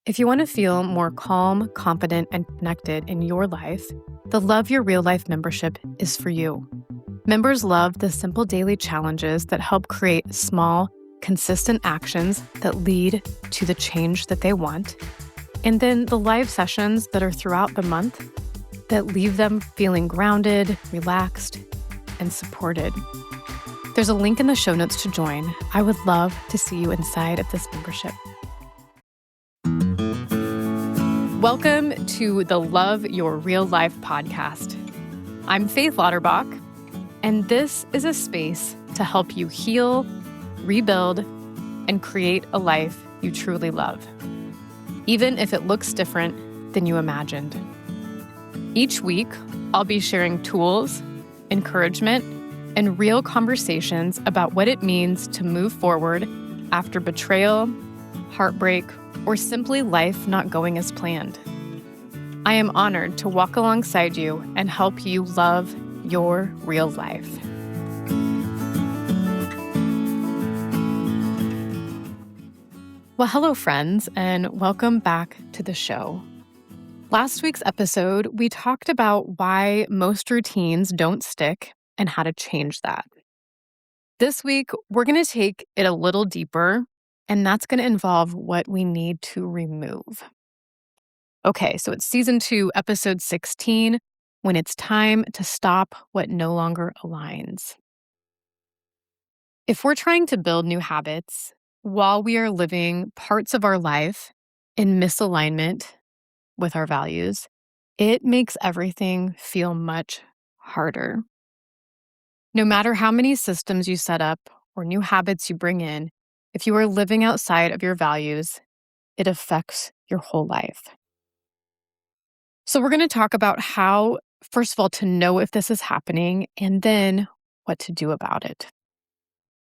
If you want to feel more calm, confident, and connected in your life, the Love Your Real Life membership is for you. Members love the simple daily challenges that help create small, consistent actions that lead to the change that they want. And then the live sessions that are throughout the month that leave them feeling grounded, relaxed, and supported. There's a link in the show notes to join. I would love to see you inside of this membership. Welcome to the Love Your Real Life podcast. I'm Faith Lauterbach, and this is a space to help you heal, rebuild, and create a life you truly love, even if it looks different than you imagined. Each week, I'll be sharing tools, encouragement, and real conversations about what it means to move forward after betrayal, heartbreak, or simply life not going as planned. I am honored to walk alongside you and help you love your real life. Well, hello, friends, and welcome back to the show. Last week's episode, we talked about why most routines don't stick and how to change that. This week, we're going to take it a little deeper, and that's going to involve what we need to remove. Okay, so it's season 2, episode 16, when it's time to stop what no longer aligns. If we're trying to build new habits while we are living parts of our life in misalignment with our values, it makes everything feel much harder. No matter how many systems you set up or new habits you bring in, if you are living outside of your values, it affects your whole life. So we're going to talk about how, first of all, to know if this is happening and then what to do about it.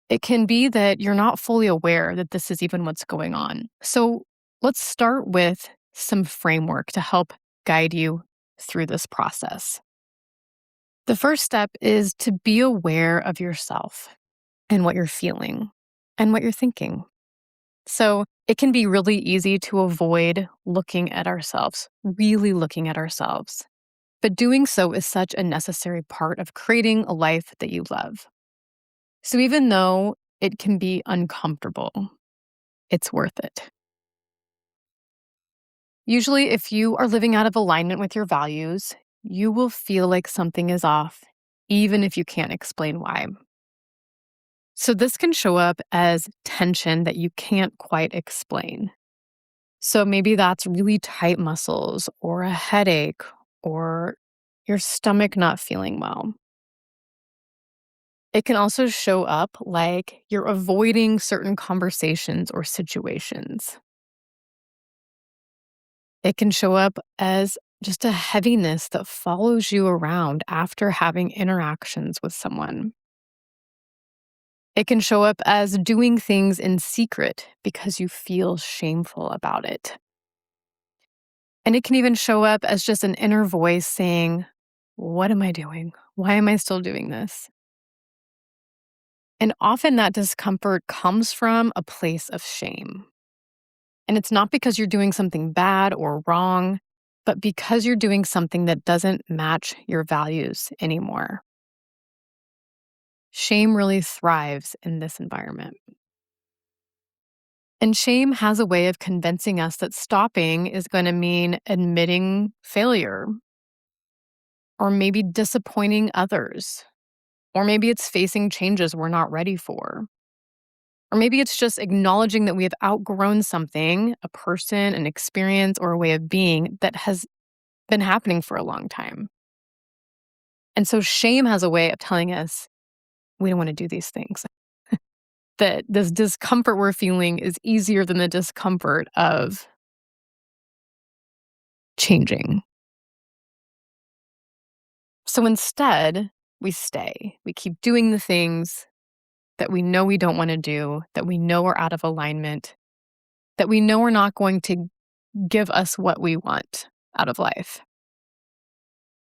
It can be that you're not fully aware that this is even what's going on. So let's start with some framework to help guide you through this process. The first step is to be aware of yourself and what you're feeling and what you're thinking. So it can be really easy to avoid looking at ourselves, really looking at ourselves. But doing so is such a necessary part of creating a life that you love. So even though it can be uncomfortable, it's worth it. Usually, if you are living out of alignment with your values, you will feel like something is off, even if you can't explain why. So this can show up as tension that you can't quite explain. So maybe that's really tight muscles or a headache or your stomach not feeling well. It can also show up like you're avoiding certain conversations or situations. It can show up as just a heaviness that follows you around after having interactions with someone. It can show up as doing things in secret because you feel shameful about it. And it can even show up as just an inner voice saying, "What am I doing? Why am I still doing this?" And often that discomfort comes from a place of shame. And it's not because you're doing something bad or wrong, but because you're doing something that doesn't match your values anymore. Shame really thrives in this environment. And shame has a way of convincing us that stopping is going to mean admitting failure, or maybe disappointing others, or maybe it's facing changes we're not ready for. Or maybe it's just acknowledging that we have outgrown something, a person, an experience, or a way of being that has been happening for a long time. And so shame has a way of telling us we don't want to do these things. That this discomfort we're feeling is easier than the discomfort of changing. So instead, we stay. We keep doing the things that we know we don't want to do, that we know are out of alignment, that we know are not going to give us what we want out of life.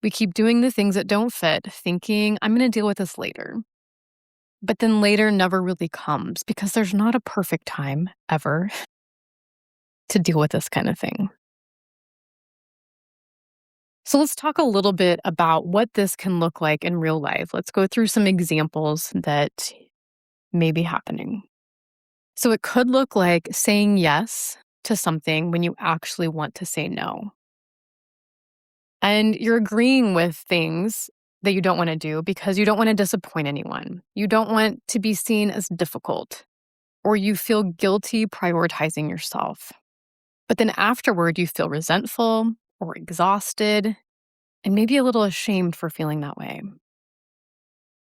We keep doing the things that don't fit, thinking, I'm going to deal with this later. But then later never really comes because there's not a perfect time ever. to deal with this kind of thing. So let's talk a little bit about what this can look like in real life. Let's go through some examples that may be happening. So it could look like saying yes to something when you actually want to say no. And you're agreeing with things that you don't want to do because you don't want to disappoint anyone. You don't want to be seen as difficult, or you feel guilty prioritizing yourself. But then afterward, you feel resentful or exhausted and maybe a little ashamed for feeling that way.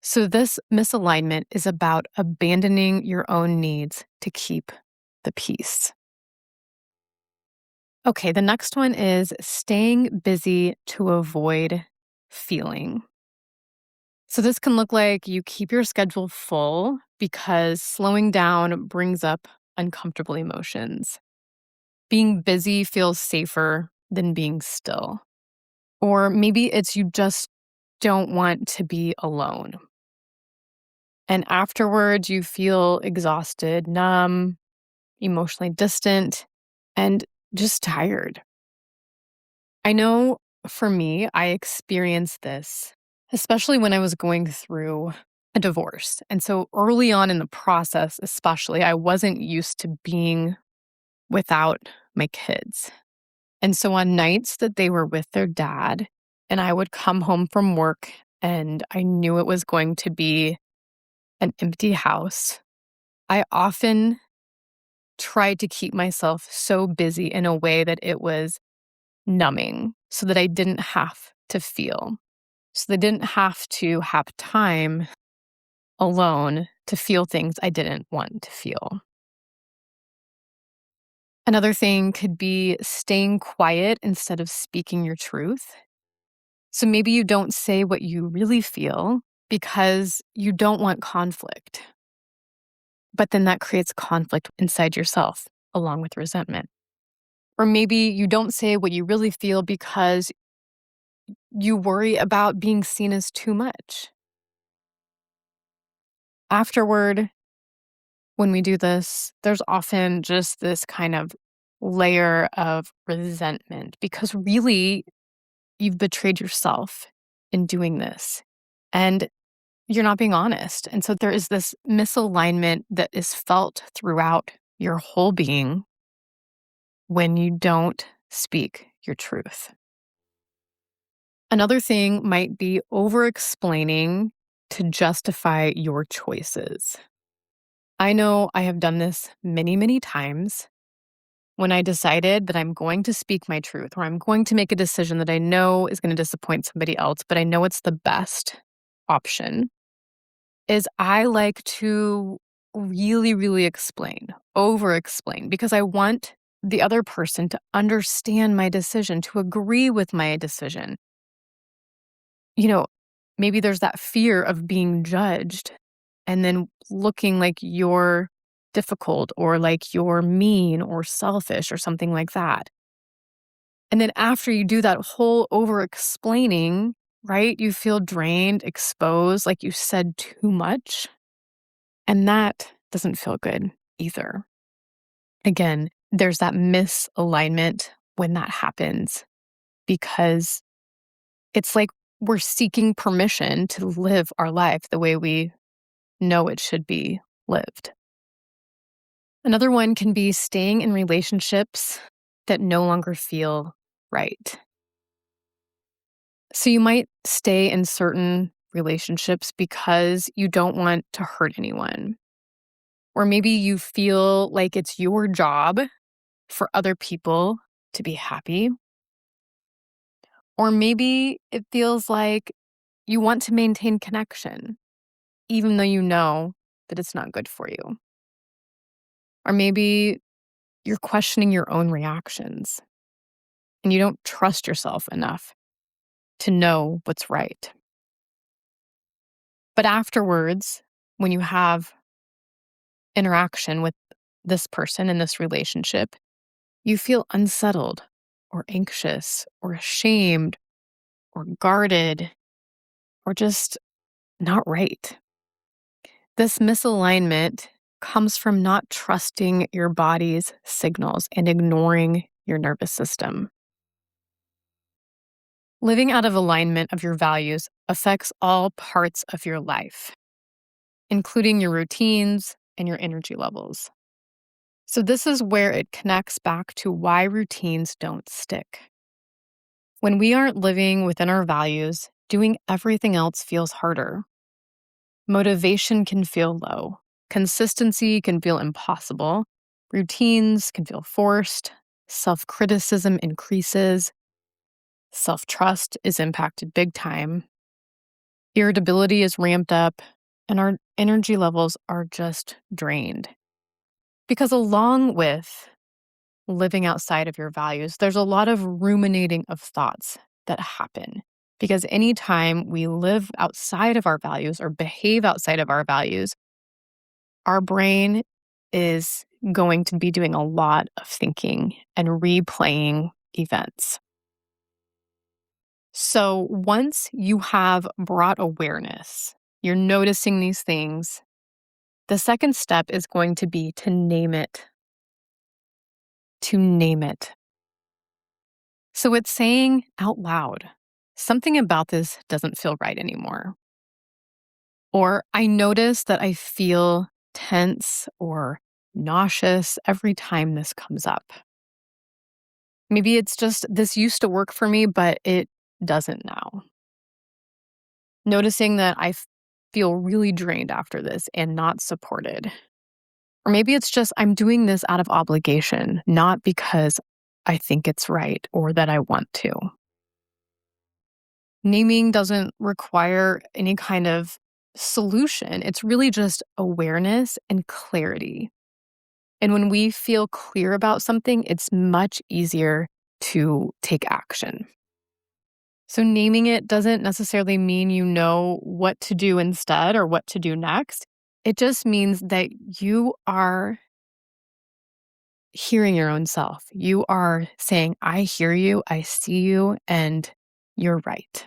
So, this misalignment is about abandoning your own needs to keep the peace. Okay, the next one is staying busy to avoid feeling. So, this can look like you keep your schedule full because slowing down brings up uncomfortable emotions. Being busy feels safer than being still. Or maybe it's you just don't want to be alone. And afterwards, you feel exhausted, numb, emotionally distant, and just tired. I know for me, I experienced this, especially when I was going through a divorce. And so early on in the process, especially, I wasn't used to being without my kids. And so on nights that they were with their dad, and I would come home from work and I knew it was going to be an empty house, I often tried to keep myself so busy in a way that it was numbing so that I didn't have to feel. So they didn't have to have time alone to feel things I didn't want to feel. Another thing could be staying quiet instead of speaking your truth. So maybe you don't say what you really feel because you don't want conflict, but then that creates conflict inside yourself along with resentment. Or maybe you don't say what you really feel because you worry about being seen as too much. Afterward, when we do this, there's often just this kind of layer of resentment because really you've betrayed yourself in doing this and you're not being honest. And so there is this misalignment that is felt throughout your whole being when you don't speak your truth. Another thing might be over explaining to justify your choices. I know I have done this many, many times when I decided that I'm going to speak my truth or I'm going to make a decision that I know is going to disappoint somebody else, but I know it's the best option. Is I like to really, really explain, over explain, because I want the other person to understand my decision, to agree with my decision. You know, maybe there's that fear of being judged and then looking like you're difficult or like you're mean or selfish or something like that. And then after you do that whole over explaining, right, you feel drained, exposed, like you said too much. And that doesn't feel good either. Again, there's that misalignment when that happens because it's like we're seeking permission to live our life the way we know it should be lived. Another one can be staying in relationships that no longer feel right. So you might stay in certain relationships because you don't want to hurt anyone. Or maybe you feel like it's your job for other people to be happy. Or maybe it feels like you want to maintain connection, even though you know that it's not good for you. Or maybe you're questioning your own reactions and you don't trust yourself enough to know what's right. But afterwards, when you have interaction with this person in this relationship, you feel unsettled or anxious or ashamed or guarded or just not right. This misalignment comes from not trusting your body's signals and ignoring your nervous system. Living out of alignment of your values affects all parts of your life, including your routines and your energy levels. So, this is where it connects back to why routines don't stick. When we aren't living within our values, doing everything else feels harder. Motivation can feel low. Consistency can feel impossible. Routines can feel forced. Self criticism increases. Self trust is impacted big time. Irritability is ramped up, and our energy levels are just drained. Because along with living outside of your values, there's a lot of ruminating of thoughts that happen. Because anytime we live outside of our values or behave outside of our values, our brain is going to be doing a lot of thinking and replaying events. So once you have brought awareness, you're noticing these things, the second step is going to be to name it. To name it. So it's saying out loud, something about this doesn't feel right anymore. Or I notice that I feel tense or nauseous every time this comes up. Maybe it's just this used to work for me, but it doesn't now. Noticing that feel really drained after this and not supported. Or maybe it's just I'm doing this out of obligation, not because I think it's right or that I want to. Naming doesn't require any kind of solution. It's really just awareness and clarity. And when we feel clear about something, it's much easier to take action. So, naming it doesn't necessarily mean you know what to do instead or what to do next. It just means that you are hearing your own self. You are saying, I hear you, I see you, and you're right.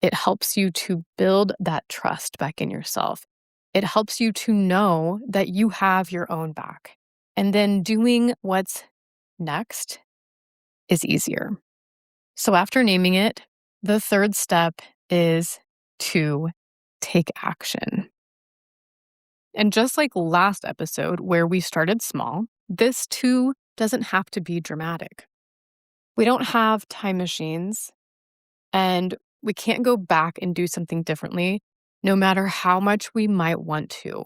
It helps you to build that trust back in yourself. It helps you to know that you have your own back. And then doing what's next is easier. So after naming it, the third step is to take action. And just like last episode where we started small, this too doesn't have to be dramatic. We don't have time machines and we can't go back and do something differently, no matter how much we might want to.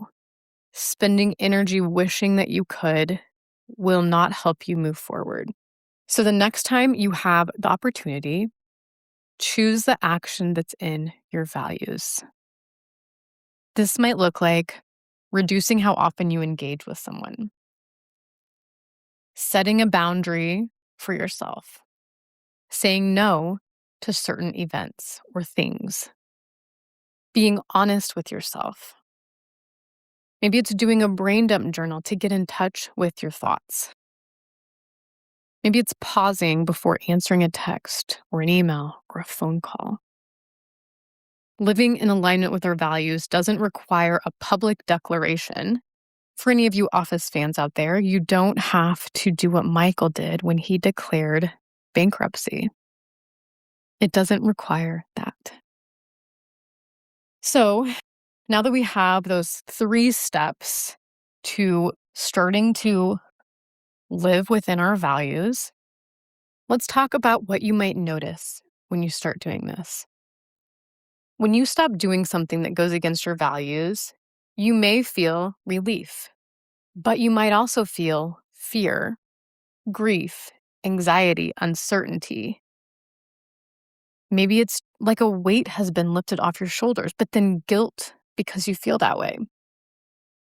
Spending energy wishing that you could will not help you move forward. So the next time you have the opportunity, choose the action that's in your values. This might look like reducing how often you engage with someone, setting a boundary for yourself, saying no to certain events or things, being honest with yourself. Maybe it's doing a brain dump journal to get in touch with your thoughts. Maybe it's pausing before answering a text or an email or a phone call. Living in alignment with our values doesn't require a public declaration. For any of you Office fans out there, you don't have to do what Michael did when he declared bankruptcy. It doesn't require that. So now that we have those 3 steps to starting to live within our values, let's talk about what you might notice when you start doing this. When you stop doing something that goes against your values, you may feel relief, but you might also feel fear, grief, anxiety, uncertainty. Maybe it's like a weight has been lifted off your shoulders, but then guilt because you feel that way.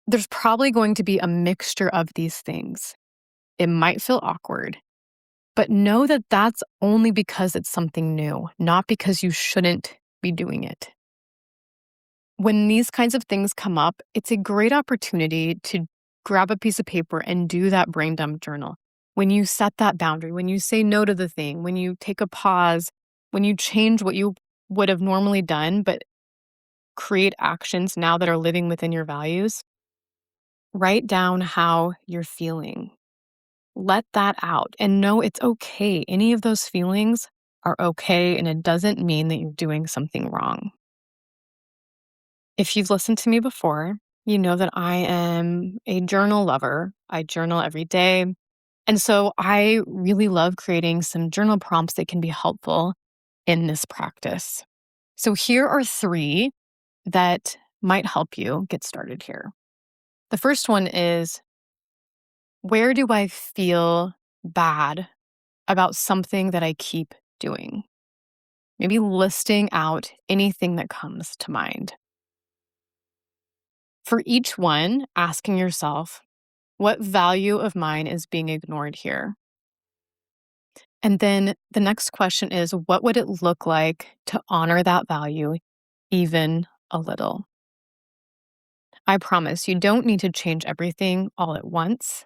There's probably going to be a mixture of these things. It might feel awkward, but know that that's only because it's something new, not because you shouldn't be doing it. When these kinds of things come up, it's a great opportunity to grab a piece of paper and do that brain dump journal. When you set that boundary, when you say no to the thing, when you take a pause, when you change what you would have normally done, but create actions now that are living within your values, Write down how you're feeling. Let that out and know it's okay. Any of those feelings are okay, and it doesn't mean that you're doing something wrong. If you've listened to me before, you know that I am a journal lover. I journal every day. And so I really love creating some journal prompts that can be helpful in this practice. So here are three that might help you get started here. The first one is, where do I feel bad about something that I keep doing? Maybe listing out anything that comes to mind. For each one, asking yourself, what value of mine is being ignored here? And then the next question is, what would it look like to honor that value even a little? I promise you don't need to change everything all at once.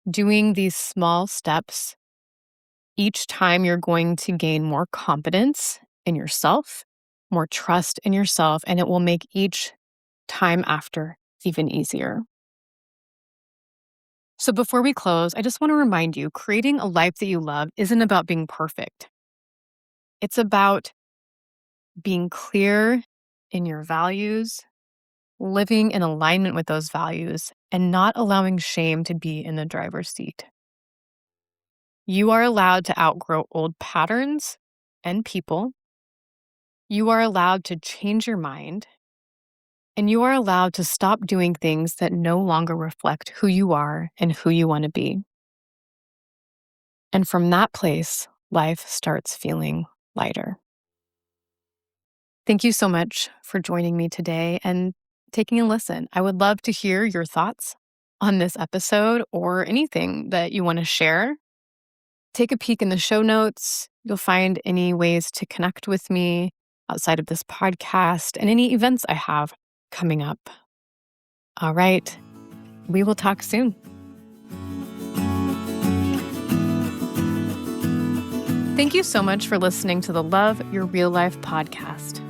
Doing these small steps each time, you're going to gain more confidence in yourself, more trust in yourself, and it will make each time after even easier. So before we close, I just want to remind you, creating a life that you love isn't about being perfect. It's about being clear in your values, living in alignment with those values, and not allowing shame to be in the driver's seat. You are allowed to outgrow old patterns and people. You are allowed to change your mind, and you are allowed to stop doing things that no longer reflect who you are and who you want to be. And from that place, life starts feeling lighter. Thank you so much for joining me today and taking a listen. I would love to hear your thoughts on this episode or anything that you want to share. Take a peek in the show notes. You'll find any ways to connect with me outside of this podcast and any events I have coming up. All right, we will talk soon. Thank you so much for listening to the Love Your Real Life podcast.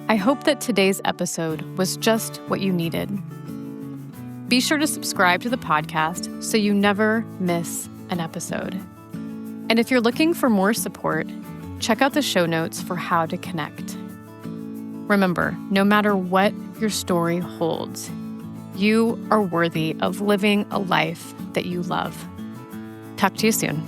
I hope that today's episode was just what you needed. Be sure to subscribe to the podcast so you never miss an episode. And if you're looking for more support, check out the show notes for how to connect. Remember, no matter what your story holds, you are worthy of living a life that you love. Talk to you soon.